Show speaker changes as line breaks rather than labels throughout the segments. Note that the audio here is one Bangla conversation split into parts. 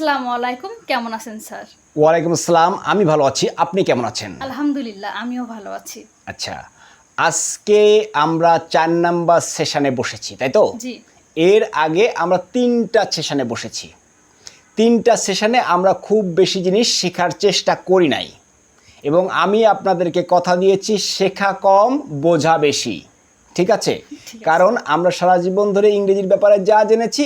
আসসালামু আলাইকুম, কেমন আছেন স্যার?
ওয়ালাইকুম আসসালাম। আমি ভালো আছি, আপনি কেমন আছেন?
আলহামদুলিল্লাহ, আমিও ভালো আছি।
আচ্ছা, আজকে আমরা 4 নাম্বার সেশনে বসেছি, তাই তো?
জি।
এর আগে আমরা 3টা সেশনে বসেছি। 3টা সেশনে আমরা খুব বেশি জিনিস শেখার চেষ্টা করি নাই, এবং আমি আপনাদেরকে কথা দিয়েছি শেখা কম বোঝা বেশি। ঠিক আছে?
ঠিক আছে।
কারণ আমরা সারা জীবন ধরে ইংরেজির ব্যাপারে যা জেনেছি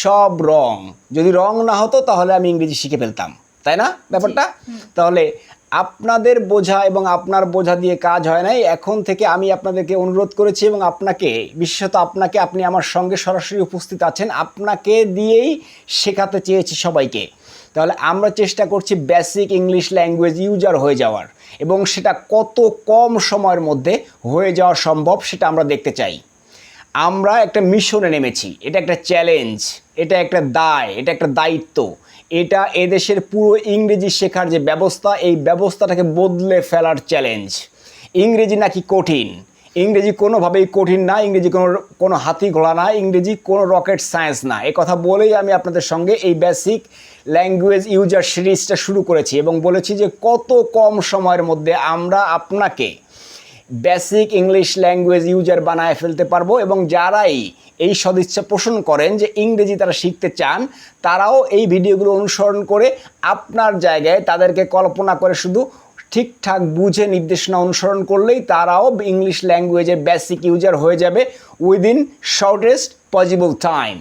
সব রং। যদি রং না হতো তাহলে আমি ইংরেজি শিখে ফেলতাম, তাই না ব্যাপারটা? তাহলে আপনাদের বোঝা এবং আপনার বোঝা দিয়ে কাজ হয় নাই। এখন থেকে আমি আপনাদেরকে অনুরোধ করেছি, এবং আপনাকে, বিশেষত আপনাকে, আপনি আমার সঙ্গে সরাসরি উপস্থিত আছেন, আপনাকে দিয়েই শেখাতে চেয়েছি সবাইকে। তাহলে আমরা চেষ্টা করছি বেসিক ইংলিশ ল্যাঙ্গুয়েজ ইউজার হয়ে যাওয়ার, এবং সেটা কত কম সময়ের মধ্যে হয়ে যাওয়া সম্ভব সেটা আমরা দেখতে চাই। আমরা একটা মিশনে নেমেছি, এটা একটা চ্যালেঞ্জ, এটা একটা দায়, এটা একটা দায়িত্ব। এটা এদেশের পুরো ইংরেজি শেখার যে ব্যবস্থা, এই ব্যবস্থাটাকে বদলে ফেলার চ্যালেঞ্জ। ইংরেজি নাকি কঠিন? ইংরেজি কোনোভাবেই কঠিন না, ইংরেজি কোনো হাতি ঘোড়া না, ইংরেজি কোনো রকেট সায়েন্স না। এ কথা বলেই আমি আপনাদের সঙ্গে এই বেসিক ল্যাঙ্গুয়েজ ইউজার সিরিজটা শুরু করেছি, এবং বলেছি যে কত কম সময়ের মধ্যে আমরা আপনাকে বেসিক ইংলিশ ল্যাঙ্গুয়েজ ইউজার বানায় ফেলতে পারবো। এবং যারাই এই সদিচ্ছা পোষণ করেন যে ইংরেজি তারা শিখতে চান, তারাও এই ভিডিওগুলো অনুসরণ করে আপনার জায়গায় তাদেরকে কল্পনা করে শুধু ঠিকঠাক বুঝে নির্দেশনা অনুসরণ করলেই তারাও ইংলিশ ল্যাঙ্গুয়েজের বেসিক ইউজার হয়ে যাবে উইদিন শর্টেস্ট পসিবল টাইম।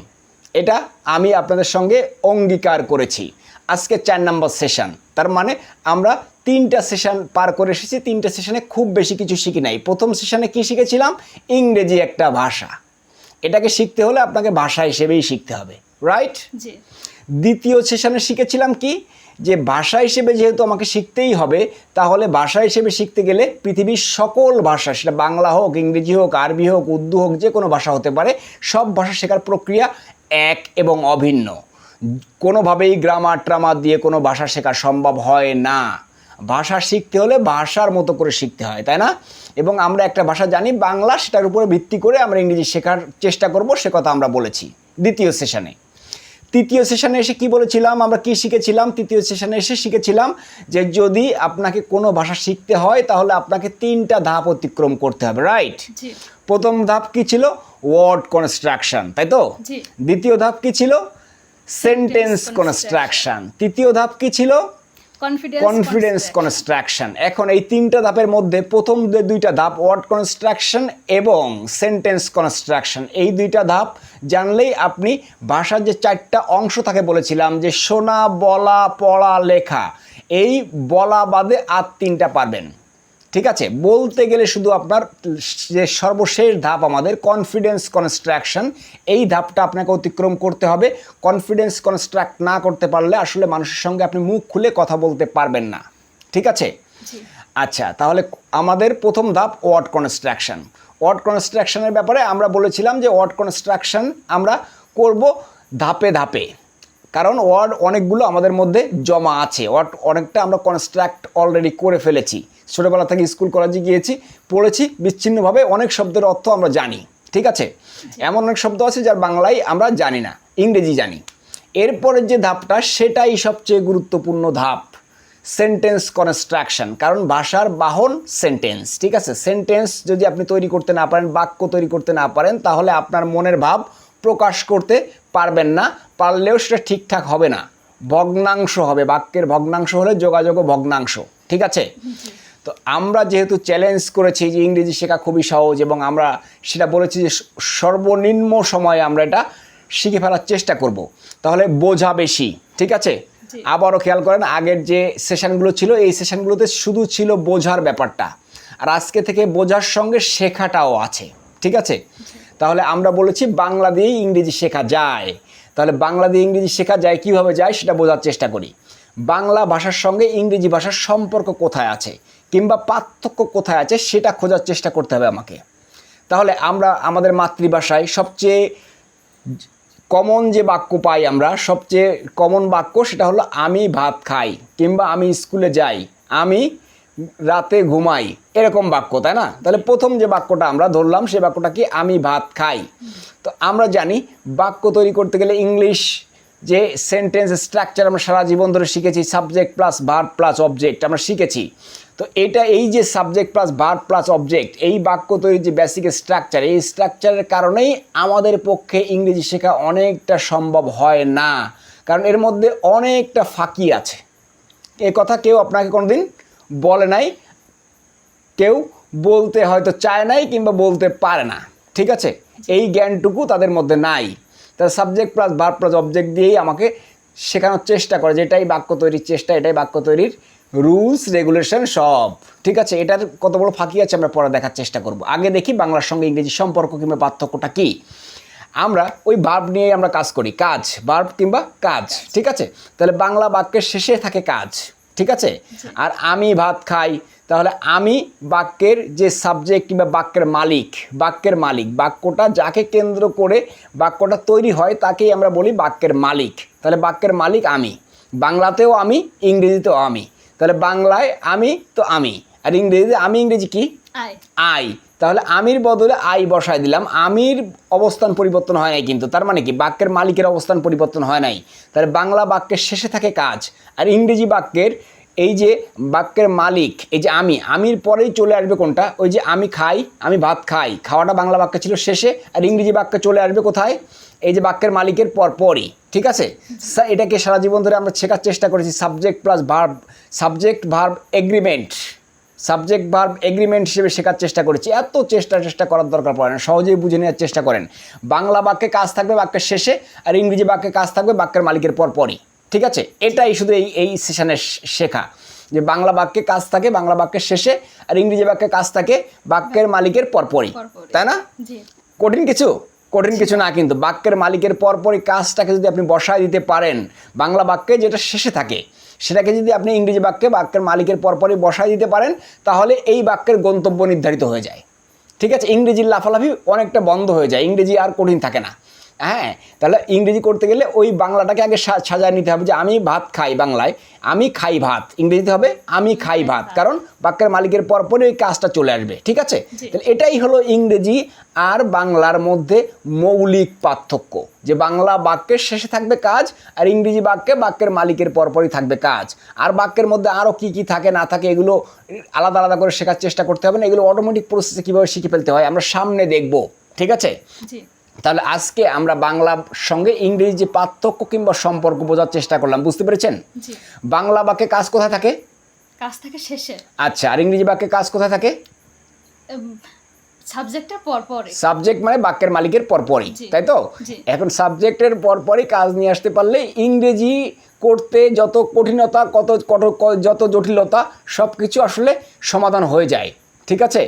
এটা আমি আপনাদের সঙ্গে অঙ্গীকার করেছি। আজকে 4 নাম্বার সেশন, তার মানে আমরা 3টা সেশন পার করে এসেছি। 3টা সেশনে খুব বেশি কিছু শিখি নাই। প্রথম সেশনে কি শিখেছিলাম? ইংরেজি একটা ভাষা। এটাকে শিখতে হলে আপনাকে ভাষা হিসেবেই শিখতে হবে, রাইট?
জি।
দ্বিতীয় সেশনে শিখেছিলাম কি, যে ভাষা হিসেবে যেহেতু আমাকে শিখতেই হবে, তাহলে ভাষা হিসেবে শিখতে গেলে পৃথিবীর সকল ভাষা, সেটা বাংলা হোক, ইংরেজি হোক, আরবি হোক, উর্দু হোক, যে কোনো ভাষা হতে পারে, সব ভাষা শেখার প্রক্রিয়া এক এবং অভিন্ন। কোনোভাবেই গ্রামার ট্রামার দিয়ে কোনো ভাষা শেখা সম্ভব হয় না। ভাষা শিখতে হলে ভাষার মতো করে শিখতে হয়, তাই না? এবং আমরা একটা ভাষা জানি বাংলা, সেটার উপরে ভিত্তি করে আমরা ইংরেজি শেখার চেষ্টা করব, সে কথা আমরা বলেছি দ্বিতীয় সেশনে। তৃতীয় সেশনে এসে কি বলেছিলাম, আমরা কি শিখেছিলাম? তৃতীয় সেশনে এসে শিখেছিলাম যে যদি আপনাকে কোনো ভাষা শিখতে হয় তাহলে আপনাকে 3টা ধাপ অতিক্রম করতে হবে, রাইট?
জি।
প্রথম ধাপ কি ছিল? ওয়ার্ড কনস্ট্রাকশন, তাই তো?
জি।
দ্বিতীয় ধাপ কি ছিল? Sentence construction. তৃতীয় ধাপ কি ছিল? Confidence construction. এখন এই 3টা ধাপের মধ্যে প্রথম যে 2টা ধাপ, ওয়ার্ড কনস্ট্রাকশন এবং সেন্টেন্স কনস্ট্রাকশন, এই 2টা ধাপ জানলেই আপনি ভাষার যে 4টা অংশ থাকে বলেছিলাম, যে শোনা, বলা, পড়া, লেখা, এই বলা বাদে আর 3টা পারবেন। ঠিক আছে? বলতে গেলে শুধু আপনার যে সর্বশেষ ধাপ আমাদের কনফিডেন্স কনস্ট্রাকশন, এই ধাপটা আপনাকে অতিক্রম করতে হবে। কনফিডেন্স কনস্ট্রাক্ট না করতে পারলে আসলে মানুষের সঙ্গে আপনি মুখ খুলে কথা বলতে পারবেন না। ঠিক আছে? আচ্ছা, তাহলে আমাদের প্রথম ধাপ ওয়ার্ড কনস্ট্রাকশন। ওয়ার্ড কনস্ট্রাকশনের ব্যাপারে আমরা বলেছিলাম যে ওয়ার্ড কনস্ট্রাকশন আমরা করব ধাপে ধাপে, কারণ ওয়ার্ড অনেকগুলো আমাদের মধ্যে জমা আছে। ওয়ার্ড অনেকটা আমরা কনস্ট্রাক্ট অলরেডি করে ফেলেছি। ছোটোবেলা থেকে স্কুল কলেজে গিয়েছি, পড়েছি, বিচ্ছিন্নভাবে অনেক শব্দের অর্থ আমরা জানি। ঠিক আছে? এমন অনেক শব্দ আছে যার বাংলায় আমরা জানি না, ইংরেজি জানি। এরপরের যে ধাপটা, সেটাই সবচেয়ে গুরুত্বপূর্ণ ধাপ, সেন্টেন্স কনস্ট্রাকশন। কারণ ভাষার বাহন সেন্টেন্স। ঠিক আছে? সেন্টেন্স যদি আপনি তৈরি করতে না পারেন, বাক্য তৈরি করতে না পারেন, তাহলে আপনার মনের ভাব প্রকাশ করতে পারবেন না। পারলেও সেটা ঠিকঠাক হবে না, ভগ্নাংশ হবে। বাক্যের ভগ্নাংশ হলে যোগাযোগও ভগ্নাংশ। ঠিক আছে? তো আমরা যেহেতু চ্যালেঞ্জ করেছি যে ইংরেজি শেখা খুবই সহজ, এবং আমরা সেটা বলেছি যে সর্বনিম্ন সময়ে আমরা এটা শিখে ফেলার চেষ্টা করব, তাহলে বোঝা বেশি। ঠিক আছে? আবারও খেয়াল করেন, আগের যে সেশনগুলো ছিল, এই সেশনগুলোতে শুধু ছিল বোঝার ব্যাপারটা, আর আজকে থেকে বোঝার সঙ্গে শেখাটাও আছে। ঠিক আছে? তাহলে আমরা বলেছি বাংলা দিয়েই ইংরেজি শেখা যায়। তাহলে বাংলা দিয়ে ইংরেজি শেখা যায়, কীভাবে যায় সেটা বোঝার চেষ্টা করি। বাংলা ভাষার সঙ্গে ইংরেজি ভাষার সম্পর্ক কোথায় আছে, কিংবা পার্থক্য কোথায় আছে, সেটা খোঁজার চেষ্টা করতে হবে আমাকে। তাহলে আমরা আমাদের মাতৃভাষায় সবচেয়ে কমন যে বাক্য পাই, আমরা সবচেয়ে কমন বাক্য, সেটা হলো আমি ভাত খাই, কিংবা আমি স্কুলে যাই, আমি রাতে ঘুমাই, এরকম বাক্য, তাই না? তাহলে প্রথম যে বাক্যটা আমরা ধরলাম, সে বাক্যটা কি? আমি ভাত খাই। তো আমরা জানি বাক্য তৈরি করতে গেলে ইংলিশ যে সেন্টেন্স স্ট্রাকচার আমরা সারা জীবন ধরে শিখেছি, subject plus verb plus object আমরা শিখেছি। তো এই যে subject plus verb plus object, এই বাক্য তৈরির যে বেসিক স্ট্রাকচার, এই স্ট্রাকচারের কারণেই আমাদের পক্ষে ইংরেজি শেখা অনেকটা সম্ভব হয় না, কারণ এর মধ্যে অনেকটা ফাঁকি আছে। এ কথা কেউ আপনাকে কোনোদিন বলে নাই, কেউ বলতে হয়তো চায় নাই কিংবা বলতে পারে না, ঠিক আছে? এই জ্ঞানটুকু তাদের মধ্যে নাই। তারা subject plus verb plus object দিয়েই আমাকে শেখানোর চেষ্টা করে, যেটাই বাক্য তৈরির চেষ্টা, এটাই বাক্য তৈরির রুলস রেগুলেশন সব, ঠিক আছে? এটার কত বড় ফাঁকি আছে আমরা পরে দেখার চেষ্টা করব। আগে দেখি বাংলার সঙ্গে ইংরেজি সম্পর্ক কিংবা পার্থক্যটা কী। আমরা ওই ভার্ব নিয়েই আমরা কাজ করি, কাজ, ভার্ব কিংবা কাজ, ঠিক আছে? তাহলে বাংলা বাক্যের শেষে থাকে কাজ, ঠিক আছে? আর আমি ভাত খাই, তাহলে আমি বাক্যের যে সাবজেক্ট কিংবা বাক্যের মালিক, বাক্যটা যাকে কেন্দ্র করে বাক্যটা তৈরি হয় তাকেই আমরা বলি বাক্যের মালিক। তাহলে বাক্যের মালিক আমি, বাংলাতেও আমি, ইংরেজিতেও আমি। তাহলে বাংলায় আমি তো আমি, আর ইংরেজিতে আমি, ইংরেজি কি? আই। তাহলে আমির বদলে আই বসায় দিলাম। আমির অবস্থান পরিবর্তন হয় নাই কিন্তু, তার মানে কি বাক্যের মালিকের অবস্থান পরিবর্তন হয় নাই। তাহলে বাংলা বাক্যের শেষে থাকে কাজ, আর ইংরেজি বাক্যের এই যে বাক্যের মালিক, এই যে আমির পরেই চলে আসবে কোনটা? ওই যে আমি খাই, আমি ভাত খাই, খাওয়াটা বাংলা বাক্য ছিল শেষে, আর ইংরেজি বাক্য চলে আসবে কোথায়? এই যে বাক্যের মালিকের পরপরই, ঠিক আছে? এটাকে সারা জীবন ধরে আমরা শেখার চেষ্টা করেছি, subject plus verb, subject verb agreement, subject verb agreement হিসেবে শেখার চেষ্টা করেছি। এত চেষ্টা করার দরকার পড়ে না, সহজেই বুঝে নেওয়ার চেষ্টা করেন। বাংলা বাক্যে কাজ থাকবে বাক্যের শেষে, আর ইংরেজি বাক্যে কাজ থাকবে বাক্যের মালিকের পরপরই, ঠিক আছে? এটাই শুধু এই সেশনের শেখা, যে বাংলা বাক্যে কাজ থাকে বাংলা বাক্যের শেষে, আর ইংরেজি বাক্যে কাজ থাকে বাক্যের মালিকের পরপরই, তাই না? কঠিন কিছু না, কিন্তু বাক্যের মালিকের পরপরই কাজটাকে যদি আপনি বসায় দিতে পারেন বাংলা বাক্যে যেটা শেষে থাকে, সেটাকে যদি আপনি ইংরেজি বাক্যে বাক্যের মালিকের পরপরই বসায় দিতে পারেন, তাহলে এই বাক্যের গন্তব্য নির্ধারিত হয়ে যায়, ঠিক আছে? ইংরেজির লাফালাফি অনেকটা বন্ধ হয়ে যায়, ইংরেজি আর কঠিন থাকে না। হ্যাঁ, তাহলে ইংরেজি করতে গেলে ওই বাংলাটাকে আগে সাজায় নিতে হবে, যে আমি ভাত খাই, বাংলায় আমি খাই ভাত, ইংরেজিতে হবে আমি খাই ভাত, কারণ বাক্যের মালিকের পরপরই ওই কাজটা চলে আসবে, ঠিক আছে? তাহলে এটাই হলো ইংরেজি আর বাংলার মধ্যে মৌলিক পার্থক্য, যে বাংলা বাক্যের শেষে থাকবে কাজ, আর ইংরেজি বাক্যে বাক্যের মালিকের পরপরই থাকবে কাজ। আর বাক্যের মধ্যে আরও কী কী থাকে না থাকে এগুলো আলাদা আলাদা করে শেখার চেষ্টা করতে হবে না, এগুলো অটোমেটিক প্রসেসে কীভাবে শিখে ফেলতে হয় আমরা সামনে দেখব, ঠিক আছে? তাহলে আজকে আমরা বাংলার সঙ্গে ইংরেজি যে পার্থক্য কিংবা সম্পর্ক বোঝার চেষ্টা করলাম, বুঝতে পেরেছেন? বাংলা বাক্যে কাজ কোথায় থাকে?
কাজ থাকে শেষে।
আচ্ছা, আর ইংরেজি বাক্যে কাজ কোথায় থাকে?
সাবজেক্টের পরপরই।
সাবজেক্ট মানে বাক্যের মালিকের পরপরই, তাই তো? এখন সাবজেক্টের পরপরই কাজ নিয়ে আসতে পারলে ইংরেজি করতে যত কঠিনতা, যত জটিলতা সব কিছু আসলে সমাধান হয়ে যায়, ঠিক আছে?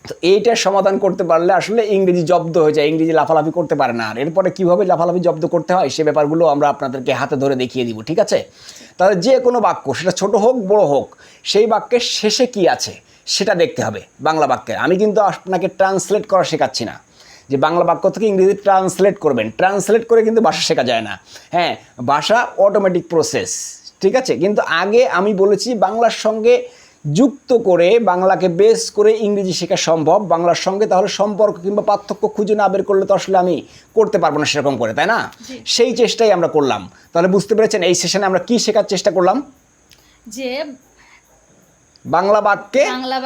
তো এইটার সমাধান করতে পারলে আসলে ইংরেজি জব্দ হয়ে যায়, ইংরেজি লাফালাফি করতে পারে না। আর এরপরে কীভাবে লাফালাফি জব্দ করতে হয় সে ব্যাপারগুলো আমরা আপনাদেরকে হাতে ধরে দেখিয়ে দিব, ঠিক আছে? তাহলে যে কোনো বাক্য, সেটা ছোট হোক বড় হোক, সেই বাক্যের শেষে কি আছে সেটা দেখতে হবে বাংলা বাক্যে। আমি কিন্তু আপনাকে ট্রান্সলেট করা শেখাচ্ছি না, যে বাংলা বাক্য থেকে ইংরেজি ট্রান্সলেট করবেন, ট্রান্সলেট করে কিন্তু ভাষা শেখা যায় না। হ্যাঁ, ভাষা অটোমেটিক প্রসেস, ঠিক আছে? কিন্তু আগে আমি বলেছি বাংলার সঙ্গে যুক্ত করে, বাংলাকে বেস করে ইংরেজি শেখা সম্ভব বাংলার সঙ্গে। তাহলে সম্পর্ক কিংবা পার্থক্য খুঁজে না বের করলে তো আসলে আমি করতে পারবো না সেরকম করে, তাই না? সেই চেষ্টাই আমরা করলাম। তাহলে বুঝতে পেরেছেন এই সেশনে আমরা কি শেখার চেষ্টা করলাম? যে বাংলা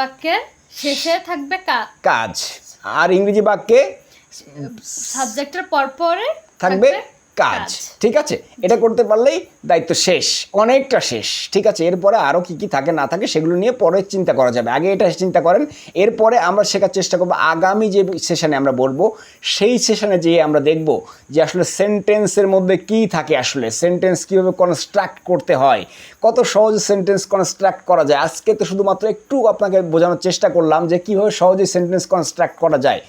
বাক্যে শেষে থাকবে কাজ, আর ইংরেজি বাক্যে সাবজেক্টের পরপরে থাকবে কাজ, ঠিক আছে? এটা করতে পারলেই দায়িত্ব শেষ, অনেকটা শেষ, ঠিক আছে? এরপরে আরও কী কী থাকে না থাকে সেগুলো নিয়ে পরে চিন্তা করা যাবে, আগে এটা চিন্তা করেন। এরপরে আমরা শেখার চেষ্টা করবো আগামী যে সেশনে আমরা বলবো, সেই সেশনে যেয়ে আমরা দেখব যে আসলে সেন্টেন্সের মধ্যে কী থাকে, আসলে সেন্টেন্স কীভাবে কনস্ট্রাক্ট করতে হয়, কত সহজে সেন্টেন্স কনস্ট্রাক্ট করা যায়। আজকে তো শুধুমাত্র একটু আপনাকে বোঝানোর চেষ্টা করলাম যে কীভাবে সহজে সেন্টেন্স কনস্ট্রাক্ট করা যায়।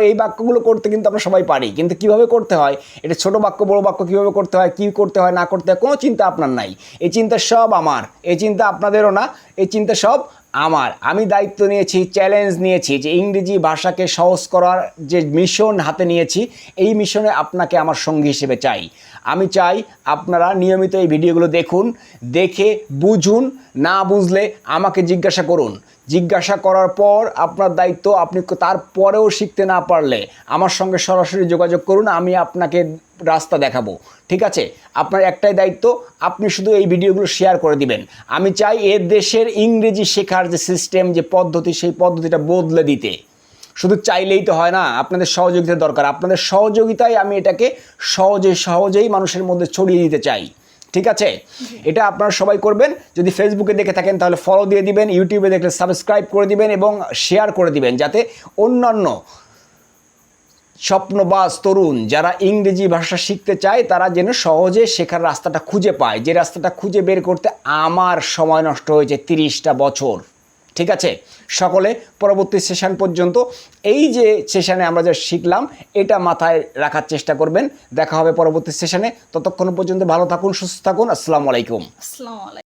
এই বাক্যগুলো করতে কিন্তু আমরা সবাই পারি, কিন্তু কিভাবে করতে হয়, এটা ছোট বাক্য বড় বাক্য কিভাবে করতে হয়, কি করতে হয় না করতে হয়, কোনো চিন্তা আপনার নাই। এই চিন্তা সব আমার, এই চিন্তা আপনাদেরও না, এই চিন্তা সব আমার। আমি দায়িত্ব নিয়েছি, চ্যালেঞ্জ নিয়েছি যে ইংরেজি ভাষাকে সহজ করার যে মিশন হাতে নিয়েছি, এই মিশনে আপনাকে আমার সঙ্গী হিসেবে চাই। আমি চাই আপনারা নিয়মিত এই ভিডিওগুলো দেখুন, দেখে বুঝুন, না বুঝলে আমাকে জিজ্ঞাসা করুন, জিজ্ঞাসা করার পর আপনার দায়িত্ব, আপনি তারপরেও শিখতে না পারলে আমার সঙ্গে সরাসরি যোগাযোগ করুন, আমি আপনাকে রাস্তা দেখাবো। ঠিক আছে, আপনার একটাই দায়িত্ব, আপনি শুধু এই ভিডিওগুলো শেয়ার করে দিবেন। আমি চাই এ দেশের ইংরেজি শেখার যে সিস্টেম, যে পদ্ধতি, সেই পদ্ধতিটা বদলে দিতে। শুধু চাইলেই তো হয় না, আপনাদের সহযোগিতা দরকার। আপনাদের সহযোগিতায় আমি এটাকে সহজেই মানুষের মধ্যে ছড়িয়ে দিতে চাই। ঠিক আছে, এটা আপনারা সবাই করবেন। যদি ফেসবুকে দেখে থাকেন তাহলে ফলো দিয়ে দিবেন, ইউটিউবে দেখলে সাবস্ক্রাইব করে দিবেন এবং শেয়ার করে দিবেন, যাতে অন্যান্য স্বপ্নবাজ তরুণ যারা ইংরেজি ভাষা শিখতে চায় তারা যেন সহজে শেখার রাস্তাটা খুঁজে পায়, যে রাস্তাটা খুঁজে বের করতে আমার সময় নষ্ট হয়েছে 30টা বছর। ঠিক আছে, সকলে পরবর্তী সেশন পর্যন্ত এই যে সেশনে আমরা যা শিখলাম এটা মাথায় রাখার চেষ্টা করবেন। দেখা হবে পরবর্তী সেশনে, ততক্ষণ পর্যন্ত ভালো থাকুন, সুস্থ থাকুন। আসসালামু আলাইকুম।
আসসালামু আলাইকুম।